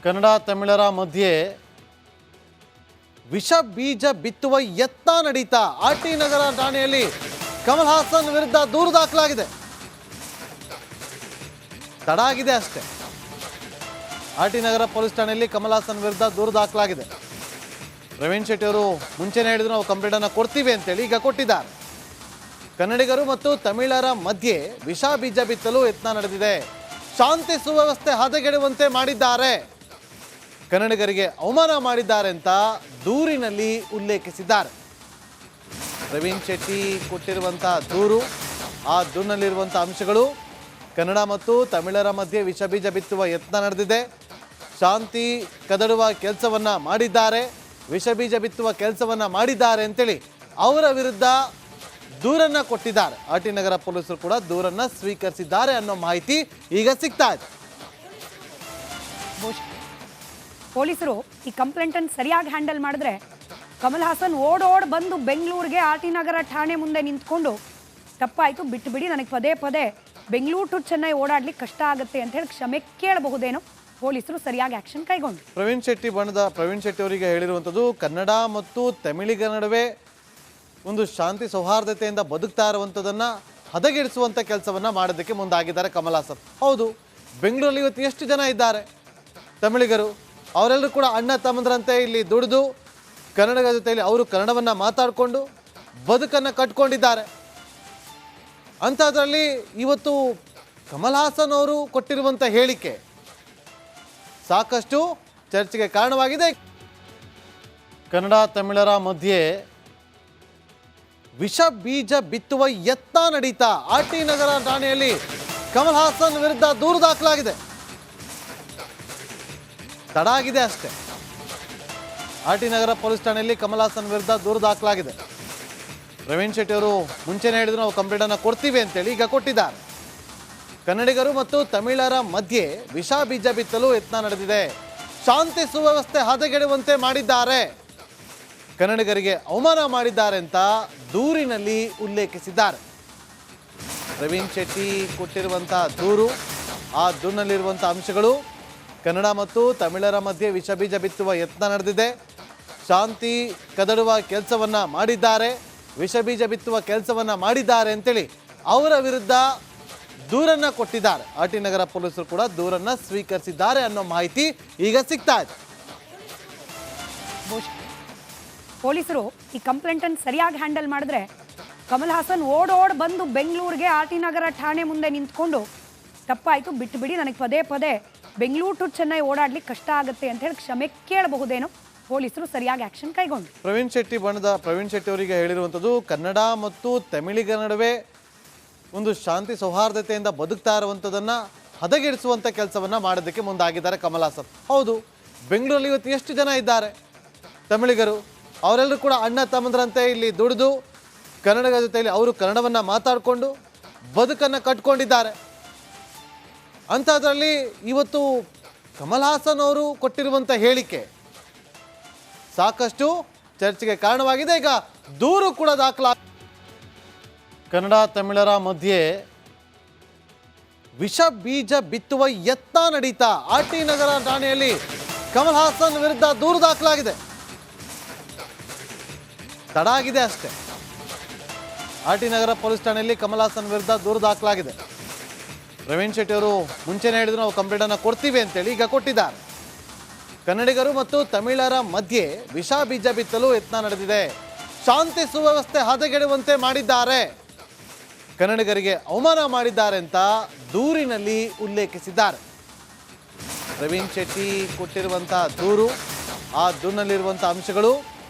ಕನ್ನಡ ತಮಿಳರ ಮಧ್ಯೆ ವಿಷ ಬೀಜ ಬಿತ್ತುವ ಯತ್ನ ನಡೀತಾ ಆರ್ಟಿ ನಗರ ಠಾಣೆಯಲ್ಲಿ ಕಮಲ್ ಹಾಸನ್ ವಿರುದ್ಧ ದೂರು ದಾಖಲಾಗಿದೆ. ತಡ ಆಗಿದೆ ಅಷ್ಟೇ. ಆರ್ಟಿ ನಗರ ಪೊಲೀಸ್ ಠಾಣೆಯಲ್ಲಿ ಕಮಲ್ ಹಾಸನ್ ವಿರುದ್ಧ ದೂರು ದಾಖಲಾಗಿದೆ. ಪ್ರವೀಣ್ ಶೆಟ್ಟಿ ಅವರು ಮುಂಚೆನೇ ಹೇಳಿದ್ರು ನಾವು ಕಂಪ್ಲೇಂಟ್ ಅನ್ನು ಕೊಡ್ತೀವಿ ಅಂತೇಳಿ ಈಗ ಕೊಟ್ಟಿದ್ದಾರೆ. ಕನ್ನಡಿಗರು ಮತ್ತು ತಮಿಳರ ಮಧ್ಯೆ ವಿಷ ಬೀಜ ಬಿತ್ತಲು ಯತ್ನ ನಡೆದಿದೆ. ಶಾಂತಿ ಸುವ್ಯವಸ್ಥೆ ಹದಗೆಡುವಂತೆ ಮಾಡಿದ್ದಾರೆ, ಕನ್ನಡಿಗರಿಗೆ ಅವಮಾನ ಮಾಡಿದ್ದಾರೆ ಅಂತ ದೂರಿನಲ್ಲಿ ಉಲ್ಲೇಖಿಸಿದ್ದಾರೆ. ಪ್ರವೀಣ್ ಶೆಟ್ಟಿ ಕೊಟ್ಟಿರುವಂತಹ ದೂರು, ಆ ದೂರಿನಲ್ಲಿರುವಂಥ ಅಂಶಗಳು ಕನ್ನಡ ಮತ್ತು ತಮಿಳರ ಮಧ್ಯೆ ವಿಷ ಬೀಜ ಬಿತ್ತುವ ಯತ್ನ ನಡೆದಿದೆ, ಶಾಂತಿ ಕದಡುವ ಕೆಲಸವನ್ನ ಮಾಡಿದ್ದಾರೆ, ವಿಷ ಬೀಜ ಬಿತ್ತುವ ಕೆಲಸವನ್ನ ಮಾಡಿದ್ದಾರೆ ಅಂತೇಳಿ ಅವರ ವಿರುದ್ಧ ದೂರನ್ನ ಕೊಟ್ಟಿದ್ದಾರೆ. ಆರ್ಟಿ ನಗರ ಪೊಲೀಸರು ಕೂಡ ದೂರನ್ನ ಸ್ವೀಕರಿಸಿದ್ದಾರೆ ಅನ್ನೋ ಮಾಹಿತಿ ಈಗ ಸಿಗ್ತಾ ಇದೆ. ಪೊಲೀಸರು ಈ ಕಂಪ್ಲೇಂಟ್ ಅನ್ನು ಸರಿಯಾಗಿ ಹ್ಯಾಂಡಲ್ ಮಾಡಿದ್ರೆ ಕಮಲ್ ಹಾಸನ್ ಓಡ್ ಬಂದು ಬೆಂಗಳೂರಿಗೆ ಆರ್ಟಿ ನಗರ ಠಾಣೆ ಮುಂದೆ ನಿಂತ್ಕೊಂಡು ತಪ್ಪಾಯಿತು ಬಿಟ್ಟು ಬಿಡಿ, ನನಗೆ ಪದೇ ಪದೇ ಬೆಂಗಳೂರು ಟು ಚೆನ್ನೈ ಓಡಾಡ್ಲಿಕ್ಕೆ ಕಷ್ಟ ಆಗುತ್ತೆ ಅಂತ ಹೇಳಿ ಕ್ಷಮೆ ಕೇಳಬಹುದೇನೋ. ಪೊಲೀಸರು ಸರಿಯಾಗಿ ಆಕ್ಷನ್ ಕೈಗೊಂಡು ಪ್ರವೀಣ್ ಶೆಟ್ಟಿ ಅವರಿಗೆ ಹೇಳಿರುವಂಥದ್ದು, ಕನ್ನಡ ಮತ್ತು ತಮಿಳಿಗರ ನಡುವೆ ಒಂದು ಶಾಂತಿ ಸೌಹಾರ್ದತೆಯಿಂದ ಬದುಕ್ತಾ ಇರುವಂಥದ್ದನ್ನು ಹದಗೆಡಿಸುವಂಥ ಕೆಲಸವನ್ನು ಮಾಡೋದಕ್ಕೆ ಮುಂದಾಗಿದ್ದಾರೆ ಕಮಲ್ ಹಾಸನ್. ಹೌದು, ಬೆಂಗಳೂರಲ್ಲಿ ಇವತ್ತು ಎಷ್ಟು ಜನ ಇದ್ದಾರೆ ತಮಿಳಿಗರು, ಅವರೆಲ್ಲರೂ ಕೂಡ ಅಣ್ಣ ತಮ್ಮಂದ್ರಂತೆ ಇಲ್ಲಿ ದುಡಿದು ಕನ್ನಡದ ಜೊತೆಯಲ್ಲಿ ಅವರು ಕನ್ನಡವನ್ನು ಮಾತಾಡಿಕೊಂಡು ಬದುಕನ್ನು ಕಟ್ಕೊಂಡಿದ್ದಾರೆ. ಅಂಥದ್ರಲ್ಲಿ ಇವತ್ತು ಕಮಲ್ ಹಾಸನ್ ಅವರು ಕೊಟ್ಟಿರುವಂಥ ಹೇಳಿಕೆ ಸಾಕಷ್ಟು ಚರ್ಚೆಗೆ ಕಾರಣವಾಗಿದೆ. ಕನ್ನಡ ತಮಿಳರ ಮಧ್ಯೆ ವಿಷ ಬೀಜ ಬಿತ್ತುವ ಯತ್ನ ನಡೀತಾ ಆರ್ಟಿ ನಗರ ಠಾಣೆಯಲ್ಲಿ ಕಮಲ್ ಹಾಸನ್ ವಿರುದ್ಧ ದೂರು ದಾಖಲಾಗಿದೆ. ತಡ ಆಗಿದೆ ಅಷ್ಟೇ. ಆರ್ಟಿ ನಗರ ಪೊಲೀಸ್ ಠಾಣೆಯಲ್ಲಿ ಕಮಲ್ ಹಾಸನ್ ವಿರುದ್ಧ ದೂರು ದಾಖಲಾಗಿದೆ. ಪ್ರವೀಣ್ ಶೆಟ್ಟಿ ಅವರು ಮುಂಚೆನೇ ಹೇಳಿದ್ರು ನಾವು ಕಂಪ್ಲೇಂಟ್ ಅನ್ನು ಕೊಡ್ತೀವಿ ಅಂತೇಳಿ ಈಗ ಕೊಟ್ಟಿದ್ದಾರೆ. ಕನ್ನಡಿಗರು ಮತ್ತು ತಮಿಳರ ಮಧ್ಯೆ ವಿಷ ಬೀಜ ಬಿತ್ತಲು ಯತ್ನ ನಡೆದಿದೆ, ಶಾಂತಿ ಸುವ್ಯವಸ್ಥೆ ಹದಗೆಡುವಂತೆ ಮಾಡಿದ್ದಾರೆ, ಕನ್ನಡಿಗರಿಗೆ ಅವಮಾನ ಮಾಡಿದ್ದಾರೆ ಅಂತ ದೂರಿನಲ್ಲಿ ಉಲ್ಲೇಖಿಸಿದ್ದಾರೆ. ಪ್ರವೀಣ್ ಶೆಟ್ಟಿ ಕೊಟ್ಟಿರುವಂತಹ ದೂರು, ಆ ದೂರಿನಲ್ಲಿರುವಂಥ ಅಂಶಗಳು ಕನ್ನಡ ಮತ್ತು ತಮಿಳರ ಮಧ್ಯೆ ವಿಷ ಬೀಜ ಬಿತ್ತುವ ಯತ್ನ ನಡೆದಿದೆ, ಶಾಂತಿ ಕದಡುವ ಕೆಲಸವನ್ನ ಮಾಡಿದ್ದಾರೆ, ವಿಷ ಬೀಜ ಬಿತ್ತುವ ಕೆಲಸವನ್ನ ಮಾಡಿದ್ದಾರೆ ಅಂತೇಳಿ ಅವರ ವಿರುದ್ಧ ದೂರನ್ನ ಕೊಟ್ಟಿದ್ದಾರೆ. ಆರ್ಟಿ ನಗರ ಪೊಲೀಸರು ಕೂಡ ದೂರನ್ನ ಸ್ವೀಕರಿಸಿದ್ದಾರೆ ಅನ್ನೋ ಮಾಹಿತಿ ಈಗ ಸಿಗ್ತಾ ಇದೆ. ಪೊಲೀಸರು ಈ ಕಂಪ್ಲೇಂಟ್ ಅನ್ನು ಸರಿಯಾಗಿ ಹ್ಯಾಂಡಲ್ ಮಾಡಿದ್ರೆ ಕಮಲ್ ಹಾಸನ್ ಓಡ್ ಬಂದು ಬೆಂಗಳೂರಿಗೆ ಆರ್ಟಿ ನಗರ ಠಾಣೆ ಮುಂದೆ ನಿಂತ್ಕೊಂಡು ತಪ್ಪಾಯಿತು ಬಿಟ್ಟು ಬಿಡಿ, ನನಗೆ ಪದೇ ಪದೇ ಬೆಂಗಳೂರು ಟು ಚೆನ್ನೈ ಓಡಾಡ್ಲಿಕ್ಕೆ ಕಷ್ಟ ಆಗುತ್ತೆ ಅಂತ ಹೇಳಿ ಕ್ಷಮೆ ಕೇಳಬಹುದೇನೋ. ಪೊಲೀಸರು ಸರಿಯಾಗಿ ಆಕ್ಷನ್ ಕೈಗೊಂಡು ಪ್ರವೀಣ್ ಶೆಟ್ಟಿ ಅವರಿಗೆ ಹೇಳಿರುವಂಥದ್ದು, ಕನ್ನಡ ಮತ್ತು ತಮಿಳಿಗರ ನಡುವೆ ಒಂದು ಶಾಂತಿ ಸೌಹಾರ್ದತೆಯಿಂದ ಬದುಕ್ತಾ ಇರುವಂಥದ್ದನ್ನು ಹದಗೆಡಿಸುವಂಥ ಕೆಲಸವನ್ನು ಮಾಡೋದಕ್ಕೆ ಮುಂದಾಗಿದ್ದಾರೆ ಕಮಲ್ ಹಾಸನ್. ಹೌದು, ಬೆಂಗಳೂರಲ್ಲಿ ಇವತ್ತು ಎಷ್ಟು ಜನ ಇದ್ದಾರೆ ತಮಿಳಿಗರು, ಅವರೆಲ್ಲರೂ ಕೂಡ ಅಣ್ಣ ತಮ್ಮಂದ್ರಂತೆ ಇಲ್ಲಿ ದುಡಿದು ಕನ್ನಡದ ಜೊತೆಯಲ್ಲಿ ಅವರು ಕನ್ನಡವನ್ನು ಮಾತಾಡಿಕೊಂಡು ಬದುಕನ್ನು ಕಟ್ಕೊಂಡಿದ್ದಾರೆ. ಅಂಥದ್ರಲ್ಲಿ ಇವತ್ತು ಕಮಲ್ ಹಾಸನ್ ಅವರು ಕೊಟ್ಟಿರುವಂಥ ಹೇಳಿಕೆ ಸಾಕಷ್ಟು ಚರ್ಚೆಗೆ ಕಾರಣವಾಗಿದೆ. ಈಗ ದೂರು ಕೂಡ ದಾಖಲಾಗಿದೆ. ಕನ್ನಡ ತಮಿಳರ ಮಧ್ಯೆ ವಿಷ ಬೀಜ ಬಿತ್ತುವ ಯತ್ನ ನಡೀತಾ ಆರ್ಟಿ ನಗರ ಠಾಣೆಯಲ್ಲಿ ಕಮಲ್ ಹಾಸನ್ ವಿರುದ್ಧ ದೂರು ದಾಖಲಾಗಿದೆ. ತಡ ಆಗಿದೆ ಅಷ್ಟೇ. ಆರ್ಟಿ ನಗರ ಪೊಲೀಸ್ ಠಾಣೆಯಲ್ಲಿ ಕಮಲ್ ಹಾಸನ್ ವಿರುದ್ಧ ದೂರು ದಾಖಲಾಗಿದೆ. ಪ್ರವೀಣ್ ಶೆಟ್ಟಿ ಅವರು ಮುಂಚೆನೇ ಹೇಳಿದ್ರು ನಾವು ಕಂಪ್ಲೇಂಟ್ ಅನ್ನು ಕೊಡ್ತೀವಿ ಅಂತೇಳಿ ಈಗ ಕೊಟ್ಟಿದ್ದಾರೆ. ಕನ್ನಡಿಗರು ಮತ್ತು ತಮಿಳರ ಮಧ್ಯೆ ವಿಷ ಬೀಜ ಬಿತ್ತಲು ಯತ್ನ ನಡೆದಿದೆ, ಶಾಂತಿ ಸುವ್ಯವಸ್ಥೆ ಹದಗೆಡುವಂತೆ ಮಾಡಿದ್ದಾರೆ, ಕನ್ನಡಿಗರಿಗೆ ಅವಮಾನ ಮಾಡಿದ್ದಾರೆ ಅಂತ ದೂರಿನಲ್ಲಿ ಉಲ್ಲೇಖಿಸಿದ್ದಾರೆ. ಪ್ರವೀಣ್ ಶೆಟ್ಟಿ ಕೊಟ್ಟಿರುವಂತಹ ದೂರು, ಆ ದೂರಿನಲ್ಲಿರುವಂಥ ಅಂಶಗಳು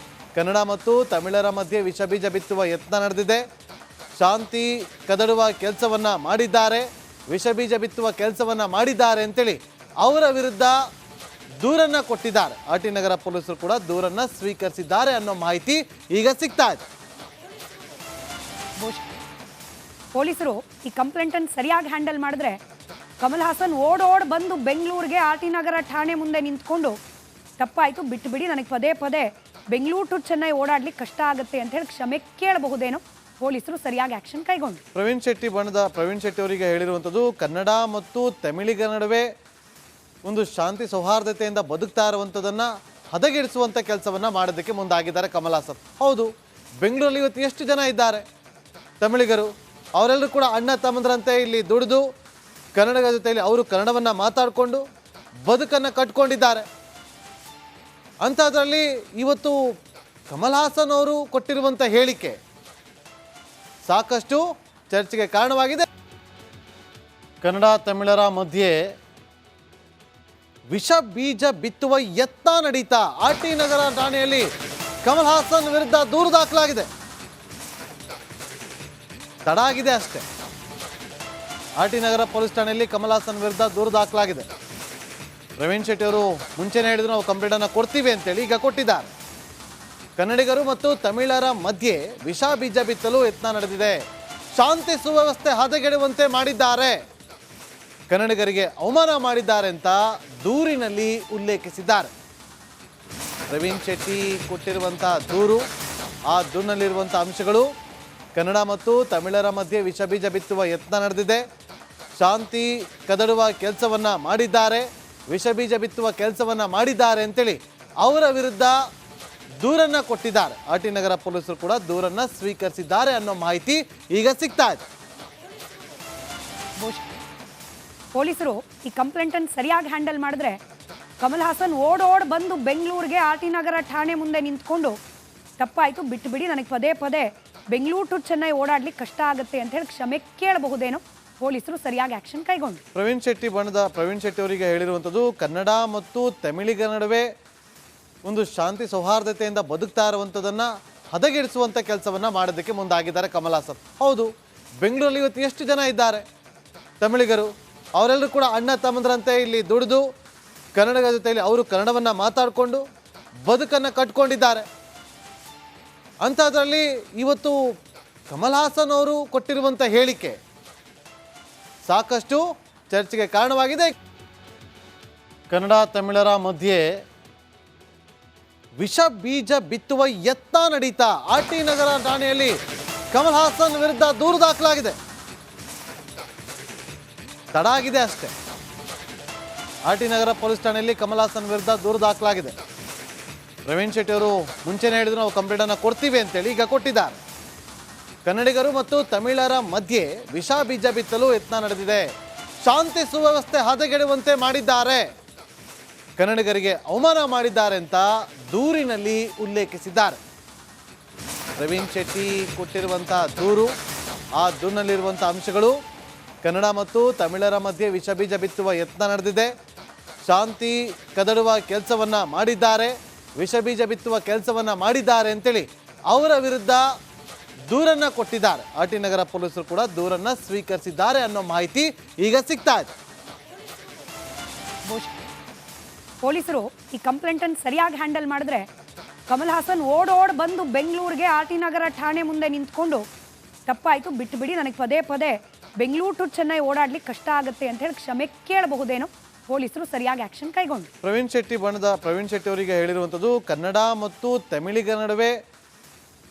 ಕನ್ನಡ ಮತ್ತು ತಮಿಳರ ಮಧ್ಯೆ ವಿಷ ಬೀಜ ಬಿತ್ತುವ ಯತ್ನ ನಡೆದಿದೆ, ಶಾಂತಿ ಕದಡುವ ಕೆಲಸವನ್ನ ಮಾಡಿದ್ದಾರೆ, ವಿಷ ಬೀಜ ಬಿತ್ತುವ ಕೆಲಸವನ್ನ ಮಾಡಿದ್ದಾರೆ ಅಂತೇಳಿ ಅವರ ವಿರುದ್ಧ ದೂರನ್ನ ಕೊಟ್ಟಿದ್ದಾರೆ. ಆರ್ಟಿ ನಗರ ಪೊಲೀಸರು ಕೂಡ ದೂರನ್ನ ಸ್ವೀಕರಿಸಿದ್ದಾರೆ ಅನ್ನೋ ಮಾಹಿತಿ ಈಗ ಸಿಗ್ತಾ ಇದೆ. ಪೊಲೀಸರು ಈ ಕಂಪ್ಲೇಂಟ್ ಅನ್ನು ಸರಿಯಾಗಿ ಹ್ಯಾಂಡಲ್ ಮಾಡಿದ್ರೆ ಕಮಲ್ ಹಾಸನ್ ಓಡ್ ಬಂದು ಬೆಂಗಳೂರಿಗೆ ಆರ್ಟಿ ನಗರ ಠಾಣೆ ಮುಂದೆ ನಿಂತ್ಕೊಂಡು ತಪ್ಪಾಯಿತು ಬಿಟ್ಟು ಬಿಡಿ, ನನಗೆ ಪದೇ ಪದೇ ಬೆಂಗಳೂರು ಟು ಚೆನ್ನೈ ಓಡಾಡ್ಲಿಕ್ಕೆ ಕಷ್ಟ ಆಗುತ್ತೆ ಅಂತ ಹೇಳಿ ಕ್ಷಮೆ ಕೇಳಬಹುದೇನೋ. ಪೊಲೀಸರು ಸರಿಯಾಗಿ ಆಕ್ಷನ್ ಕೈಗೊಂಡು ಪ್ರವೀಣ್ ಶೆಟ್ಟಿ ಅವರಿಗೆ ಹೇಳಿರುವಂಥದ್ದು, ಕನ್ನಡ ಮತ್ತು ತಮಿಳಿಗರ ನಡುವೆ ಒಂದು ಶಾಂತಿ ಸೌಹಾರ್ದತೆಯಿಂದ ಬದುಕ್ತಾ ಇರುವಂಥದ್ದನ್ನು ಹದಗೆಡಿಸುವಂಥ ಕೆಲಸವನ್ನು ಮಾಡೋದಕ್ಕೆ ಮುಂದಾಗಿದ್ದಾರೆ ಕಮಲ್ ಹಾಸನ್. ಹೌದು, ಬೆಂಗಳೂರಲ್ಲಿ ಇವತ್ತು ಎಷ್ಟು ಜನ ಇದ್ದಾರೆ ತಮಿಳಿಗರು, ಅವರೆಲ್ಲರೂ ಕೂಡ ಅಣ್ಣ ತಮ್ಮಂದ್ರಂತೆ ಇಲ್ಲಿ ದುಡಿದು ಕನ್ನಡದ ಜೊತೆಯಲ್ಲಿ ಅವರು ಕನ್ನಡವನ್ನು ಮಾತಾಡಿಕೊಂಡು ಬದುಕನ್ನು ಕಟ್ಕೊಂಡಿದ್ದಾರೆ. ಅಂಥದ್ರಲ್ಲಿ ಇವತ್ತು ಕಮಲ್ ಹಾಸನ್ ಅವರು ಕೊಟ್ಟಿರುವಂಥ ಹೇಳಿಕೆ ಸಾಕಷ್ಟು ಚರ್ಚೆಗೆ ಕಾರಣವಾಗಿದೆ. ಕನ್ನಡ ತಮಿಳರ ಮಧ್ಯೆ ವಿಷ ಬೀಜ ಬಿತ್ತುವ ಯತ್ನ ನಡೀತಾ ಆರ್ಟಿ ನಗರ ಠಾಣೆಯಲ್ಲಿ ಕಮಲ್ ಹಾಸನ್ ವಿರುದ್ಧ ದೂರು ದಾಖಲಾಗಿದೆ. ತಡ ಆಗಿದೆ ಅಷ್ಟೇ. ಆರ್ಟಿ ನಗರ ಪೊಲೀಸ್ ಠಾಣೆಯಲ್ಲಿ ಕಮಲ್ ಹಾಸನ್ ವಿರುದ್ಧ ದೂರು ದಾಖಲಾಗಿದೆ. ಪ್ರವೀಣ್ ಶೆಟ್ಟಿ ಅವರು ಮುಂಚೆನೇ ಹೇಳಿದ್ರು ನಾವು ಕಂಪ್ಲೇಂಟನ್ನು ಕೊಡ್ತೀವಿ ಅಂತೇಳಿ ಈಗ ಕೊಟ್ಟಿದ್ದಾರೆ. ಕನ್ನಡಿಗರು ಮತ್ತು ತಮಿಳರ ಮಧ್ಯೆ ವಿಷ ಬೀಜ ಬಿತ್ತಲು ಯತ್ನ ನಡೆದಿದೆ. ಶಾಂತಿ ಸುವ್ಯವಸ್ಥೆ ಹದಗೆಡುವಂತೆ ಮಾಡಿದ್ದಾರೆ, ಕನ್ನಡಿಗರಿಗೆ ಅವಮಾನ ಮಾಡಿದ್ದಾರೆ ಅಂತ ದೂರಿನಲ್ಲಿ ಉಲ್ಲೇಖಿಸಿದ್ದಾರೆ. ಪ್ರವೀಣ್ ಶೆಟ್ಟಿ ಕೊಟ್ಟಿರುವಂಥ ದೂರು, ಆ ದೂರಿನಲ್ಲಿರುವಂಥ ಅಂಶಗಳು ಕನ್ನಡ ಮತ್ತು ತಮಿಳರ ಮಧ್ಯೆ ವಿಷ ಬೀಜ ಬಿತ್ತುವ ಯತ್ನ ನಡೆದಿದೆ, ಶಾಂತಿ ಕದಡುವ ಕೆಲಸವನ್ನು ಮಾಡಿದ್ದಾರೆ, ವಿಷ ಬೀಜ ಬಿತ್ತುವ ಕೆಲಸವನ್ನು ಮಾಡಿದ್ದಾರೆ ಅಂತೇಳಿ ಅವರ ವಿರುದ್ಧ ದೂರನ್ನು ಕೊಟ್ಟಿದ್ದಾರೆ. ಆರ್ಟಿ ನಗರ ಪೊಲೀಸರು ಕೂಡ ದೂರನ್ನು ಸ್ವೀಕರಿಸಿದ್ದಾರೆ ಅನ್ನೋ ಮಾಹಿತಿ ಈಗ ಸಿಗ್ತಾ ಇದೆ. ಪೊಲೀಸರು ಈ ಕಂಪ್ಲೇಂಟನ್ನು ಸರಿಯಾಗಿ ಹ್ಯಾಂಡಲ್ ಮಾಡಿದ್ರೆ ಕಮಲ್ ಹಾಸನ್ ಓಡೋಡ್ ಬಂದು ಬೆಂಗಳೂರಿಗೆ ಆರ್ಟಿ ನಗರ ಠಾಣೆ ಮುಂದೆ ನಿಂತ್ಕೊಂಡು ತಪ್ಪಾಯಿತು ಬಿಟ್ಟು ನನಗೆ ಪದೇ ಪದೇ ಬೆಂಗಳೂರು ಟು ಚೆನ್ನೈ ಓಡಾಡ್ಲಿಕ್ಕೆ ಕಷ್ಟ ಆಗುತ್ತೆ ಅಂತ ಹೇಳಿ ಕ್ಷಮೆ ಕೇಳಬಹುದೇನೋ. ಪೊಲೀಸರು ಸರಿಯಾಗಿ ಆಕ್ಷನ್ ಕೈಗೊಂಡು ಪ್ರವೀಣ್ ಶೆಟ್ಟಿ ಅವರಿಗೆ ಹೇಳಿರುವಂಥದ್ದು ಕನ್ನಡ ಮತ್ತು ತಮಿಳಿಗರ ನಡುವೆ ಒಂದು ಶಾಂತಿ ಸೌಹಾರ್ದತೆಯಿಂದ ಬದುಕ್ತಾ ಇರುವಂಥದ್ದನ್ನು ಹದಗೆಡಿಸುವಂಥ ಕೆಲಸವನ್ನು ಮಾಡೋದಕ್ಕೆ ಮುಂದಾಗಿದ್ದಾರೆ ಕಮಲ್ ಹಾಸನ್. ಹೌದು, ಬೆಂಗಳೂರಲ್ಲಿ ಇವತ್ತು ಎಷ್ಟು ಜನ ಇದ್ದಾರೆ ತಮಿಳಿಗರು, ಅವರೆಲ್ಲರೂ ಕೂಡ ಅಣ್ಣ ತಮ್ಮಂದ್ರಂತೆ ಇಲ್ಲಿ ದುಡಿದು ಕನ್ನಡದ ಜೊತೆಯಲ್ಲಿ ಅವರು ಕನ್ನಡವನ್ನು ಮಾತಾಡಿಕೊಂಡು ಬದುಕನ್ನು ಕಟ್ಕೊಂಡಿದ್ದಾರೆ. ಅಂಥದ್ರಲ್ಲಿ ಇವತ್ತು ಕಮಲ್ ಹಾಸನ್ ಅವರು ಕೊಟ್ಟಿರುವಂಥ ಹೇಳಿಕೆ ಸಾಕಷ್ಟು ಚರ್ಚೆಗೆ ಕಾರಣವಾಗಿದೆ. ಕನ್ನಡ ತಮಿಳರ ಮಧ್ಯೆ ವಿಷ ಬೀಜ ಬಿತ್ತುವ ಯತ್ನ ನಡೀತಾ ಆರ್ಟಿ ನಗರ ಠಾಣೆಯಲ್ಲಿ ಕಮಲ್ ಹಾಸನ್ ವಿರುದ್ಧ ದೂರು ದಾಖಲಾಗಿದೆ. ತಡ ಆಗಿದೆ ಅಷ್ಟೇ. ಆರ್ಟಿ ನಗರ ಪೊಲೀಸ್ ಠಾಣೆಯಲ್ಲಿ ಕಮಲ್ ಹಾಸನ್ ವಿರುದ್ಧ ದೂರು ದಾಖಲಾಗಿದೆ. ಪ್ರವೀಣ್ ಶೆಟ್ಟಿ ಅವರು ಮುಂಚೆನೇ ಹೇಳಿದ್ರು ನಾವು ಕಂಪ್ಲೇಂಟನ್ನು ಕೊಡ್ತೀವಿ ಅಂತೇಳಿ ಈಗ ಕೊಟ್ಟಿದ್ದಾರೆ. ಕನ್ನಡಿಗರು ಮತ್ತು ತಮಿಳರ ಮಧ್ಯೆ ವಿಷ ಬೀಜ ಬಿತ್ತಲು ಯತ್ನ ನಡೆದಿದೆ, ಶಾಂತಿ ಸುವ್ಯವಸ್ಥೆ ಹದಗೆಡುವಂತೆ ಮಾಡಿದ್ದಾರೆ, ಕನ್ನಡಿಗರಿಗೆ ಅವಮಾನ ಮಾಡಿದ್ದಾರೆ ಅಂತ ದೂರಿನಲ್ಲಿ ಉಲ್ಲೇಖಿಸಿದ್ದಾರೆ. ಪ್ರವೀಣ್ ಶೆಟ್ಟಿ ಕೊಟ್ಟಿರುವಂಥ ದೂರು, ಆ ದೂರಿನಲ್ಲಿರುವಂಥ ಅಂಶಗಳು ಕನ್ನಡ ಮತ್ತು ತಮಿಳರ ಮಧ್ಯೆ ವಿಷ ಬೀಜ ಬಿತ್ತುವ ಯತ್ನ ನಡೆದಿದೆ, ಶಾಂತಿ ಕದಡುವ ಕೆಲಸವನ್ನು ಮಾಡಿದ್ದಾರೆ, ವಿಷ ಬೀಜ ಬಿತ್ತುವ ಕೆಲಸವನ್ನು ಮಾಡಿದ್ದಾರೆ ಅಂತೇಳಿ ಅವರ ವಿರುದ್ಧ ದೂರನ್ನು ಕೊಟ್ಟಿದ್ದಾರೆ. ಆರ್ಟಿ ನಗರ ಪೊಲೀಸರು ಕೂಡ ದೂರನ್ನು ಸ್ವೀಕರಿಸಿದ್ದಾರೆ ಅನ್ನೋ ಮಾಹಿತಿ ಈಗ ಸಿಗ್ತಾ ಇದೆ. ಪೊಲೀಸರು ಈ ಕಂಪ್ಲೇಂಟನ್ನು ಸರಿಯಾಗಿ ಹ್ಯಾಂಡಲ್ ಮಾಡಿದ್ರೆ ಕಮಲ್ ಹಾಸನ್ ಓಡೋಡ್ ಬಂದು ಬೆಂಗಳೂರಿಗೆ ಆರ್ಟಿ ನಗರ ಠಾಣೆ ಮುಂದೆ ನಿಂತ್ಕೊಂಡು ತಪ್ಪಾಯಿತು ಬಿಟ್ಟು ನನಗೆ ಪದೇ ಪದೇ ಬೆಂಗಳೂರು ಟು ಚೆನ್ನೈ ಓಡಾಡ್ಲಿಕ್ಕೆ ಕಷ್ಟ ಆಗುತ್ತೆ ಅಂತ ಹೇಳಿ ಕ್ಷಮೆ ಕೇಳಬಹುದೇನೋ. ಪೊಲೀಸರು ಸರಿಯಾಗಿ ಆಕ್ಷನ್ ಕೈಗೊಂಡು ಪ್ರವೀಣ್ ಶೆಟ್ಟಿ ಅವರಿಗೆ ಹೇಳಿರುವಂಥದ್ದು ಕನ್ನಡ ಮತ್ತು ತಮಿಳಿಗರ ನಡುವೆ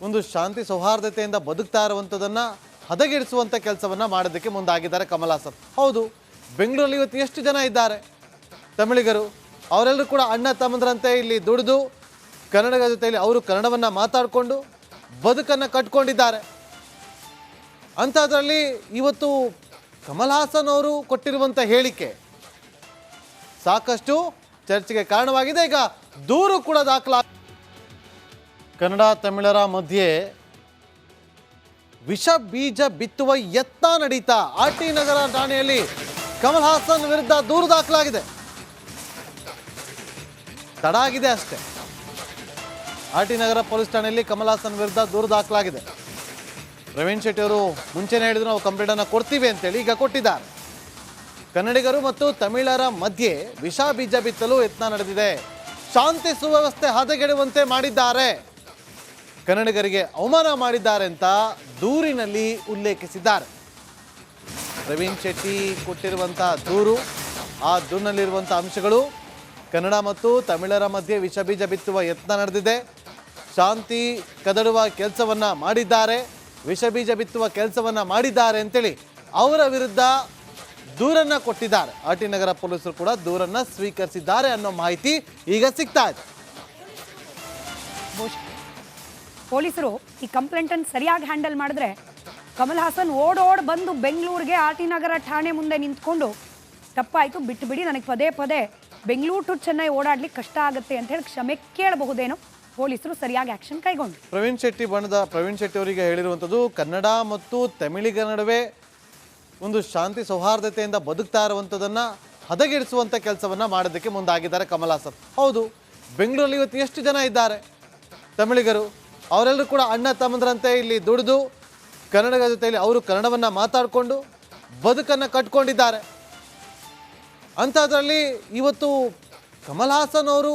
ಒಂದು ಶಾಂತಿ ಸೌಹಾರ್ದತೆಯಿಂದ ಬದುಕ್ತಾ ಇರುವಂಥದ್ದನ್ನು ಹದಗೆಡಿಸುವಂಥ ಕೆಲಸವನ್ನು ಮಾಡೋದಕ್ಕೆ ಮುಂದಾಗಿದ್ದಾರೆ ಕಮಲ್ ಹಾಸನ್. ಹೌದು, ಬೆಂಗಳೂರಲ್ಲಿ ಇವತ್ತು ಎಷ್ಟು ಜನ ಇದ್ದಾರೆ ತಮಿಳಿಗರು, ಅವರೆಲ್ಲರೂ ಕೂಡ ಅಣ್ಣ ತಮ್ಮಂದ್ರಂತೆ ಇಲ್ಲಿ ದುಡಿದು ಕನ್ನಡದ ಜೊತೆಯಲ್ಲಿ ಅವರು ಕನ್ನಡವನ್ನು ಮಾತಾಡಿಕೊಂಡು ಬದುಕನ್ನು ಕಟ್ಕೊಂಡಿದ್ದಾರೆ. ಅಂಥದ್ರಲ್ಲಿ ಇವತ್ತು ಕಮಲ್ ಹಾಸನ್ ಅವರು ಕೊಟ್ಟಿರುವಂಥ ಹೇಳಿಕೆ ಸಾಕಷ್ಟು ಚರ್ಚೆಗೆ ಕಾರಣವಾಗಿದೆ. ಈಗ ದೂರು ಕೂಡ ದಾಖಲಾಗಿದೆ. ಕನ್ನಡ ತಮಿಳರ ಮಧ್ಯೆ ವಿಷ ಬೀಜ ಬಿತ್ತುವ ಯತ್ನ ನಡೀತಾ ಆರ್ಟಿ ನಗರ ಠಾಣೆಯಲ್ಲಿ ಕಮಲ್ ಹಾಸನ್ ವಿರುದ್ಧ ದೂರು ದಾಖಲಾಗಿದೆ. ತಡ ಆಗಿದೆ ಅಷ್ಟೇ. ಆರ್ಟಿ ನಗರ ಪೊಲೀಸ್ ಠಾಣೆಯಲ್ಲಿ ಕಮಲ್ ಹಾಸನ್ ವಿರುದ್ಧ ದೂರು ದಾಖಲಾಗಿದೆ. ಪ್ರವೀಣ್ ಶೆಟ್ಟಿ ಅವರು ಮುಂಚೆನೇ ಹೇಳಿದ್ರು ನಾವು ಕಂಪ್ಲೇಂಟನ್ನು ಕೊಡ್ತೀವಿ ಅಂತೇಳಿ ಈಗ ಕೊಟ್ಟಿದ್ದಾರೆ. ಕನ್ನಡಿಗರು ಮತ್ತು ತಮಿಳರ ಮಧ್ಯೆ ವಿಷ ಬೀಜ ಬಿತ್ತಲು ಯತ್ನ ನಡೆದಿದೆ, ಶಾಂತಿ ಸುವ್ಯವಸ್ಥೆ ಹದಗೆಡುವಂತೆ ಮಾಡಿದ್ದಾರೆ, ಕನ್ನಡಿಗರಿಗೆ ಅವಮಾನ ಮಾಡಿದ್ದಾರೆ ಅಂತ ದೂರಿನಲ್ಲಿ ಉಲ್ಲೇಖಿಸಿದ್ದಾರೆ. ಪ್ರವೀಣ್ ಶೆಟ್ಟಿ ಕೊಟ್ಟಿರುವಂಥ ದೂರು, ಆ ದೂರಿನಲ್ಲಿರುವಂಥ ಅಂಶಗಳು ಕನ್ನಡ ಮತ್ತು ತಮಿಳರ ಮಧ್ಯೆ ವಿಷ ಬೀಜ ಬಿತ್ತುವ ಯತ್ನ ನಡೆದಿದೆ, ಶಾಂತಿ ಕದಡುವ ಕೆಲಸವನ್ನು ಮಾಡಿದ್ದಾರೆ, ವಿಷ ಬೀಜ ಬಿತ್ತುವ ಕೆಲಸವನ್ನು ಮಾಡಿದ್ದಾರೆ ಅಂತೇಳಿ ಅವರ ವಿರುದ್ಧ ದೂರನ್ನ ಕೊಟ್ಟಿದ್ದಾರೆ. ಆರ್ಟಿ ನಗರ ಪೊಲೀಸರು ಕೂಡ ದೂರನ್ನ ಸ್ವೀಕರಿಸಿದ್ದಾರೆ ಅನ್ನೋ ಮಾಹಿತಿ ಈಗ ಸಿಗ್ತಾ ಇದೆ. ಪೊಲೀಸರು ಈ ಕಂಪ್ಲೇಂಟ್ ಅನ್ನು ಸರಿಯಾಗಿ ಹ್ಯಾಂಡಲ್ ಮಾಡಿದ್ರೆ ಕಮಲ್ ಹಾಸನ್ ಓಡೋಡ್ ಬಂದು ಬೆಂಗಳೂರಿಗೆ ಆರ್ಟಿ ನಗರ ಠಾಣೆ ಮುಂದೆ ನಿಂತ್ಕೊಂಡು ತಪ್ಪಾಯಿತು ಬಿಟ್ಟು ಬಿಡಿ, ನನಗೆ ಪದೇ ಪದೇ ಬೆಂಗಳೂರು ಟು ಚೆನ್ನೈ ಓಡಾಡ್ಲಿಕ್ಕೆ ಕಷ್ಟ ಆಗುತ್ತೆ ಅಂತ ಹೇಳಿ ಕ್ಷಮೆ ಕೇಳಬಹುದೇನೋ. ಪೊಲೀಸರು ಸರಿಯಾಗಿ ಆಕ್ಷನ್ ಕೈಗೊಂಡು ಪ್ರವೀಣ್ ಶೆಟ್ಟಿ ಅವರಿಗೆ ಹೇಳಿರುವಂಥದ್ದು, ಕನ್ನಡ ಮತ್ತು ತಮಿಳಿಗರ ನಡುವೆ ಒಂದು ಶಾಂತಿ ಸೌಹಾರ್ದತೆಯಿಂದ ಬದುಕ್ತಾ ಇರುವಂಥದ್ದನ್ನು ಹದಗೆಡಿಸುವಂಥ ಕೆಲಸವನ್ನು ಮಾಡೋದಕ್ಕೆ ಮುಂದಾಗಿದ್ದಾರೆ ಕಮಲ್ ಹಾಸನ್. ಹೌದು, ಬೆಂಗಳೂರಲ್ಲಿ ಇವತ್ತು ಎಷ್ಟು ಜನ ಇದ್ದಾರೆ ತಮಿಳಿಗರು, ಅವರೆಲ್ಲರೂ ಕೂಡ ಅಣ್ಣ ತಮ್ಮಂದ್ರಂತೆ ಇಲ್ಲಿ ದುಡಿದು ಕನ್ನಡದ ಜೊತೆಯಲ್ಲಿ ಅವರು ಕನ್ನಡವನ್ನು ಮಾತಾಡಿಕೊಂಡು ಬದುಕನ್ನು ಕಟ್ಕೊಂಡಿದ್ದಾರೆ. ಅಂಥದ್ರಲ್ಲಿ ಇವತ್ತು ಕಮಲ್ ಹಾಸನ್ ಅವರು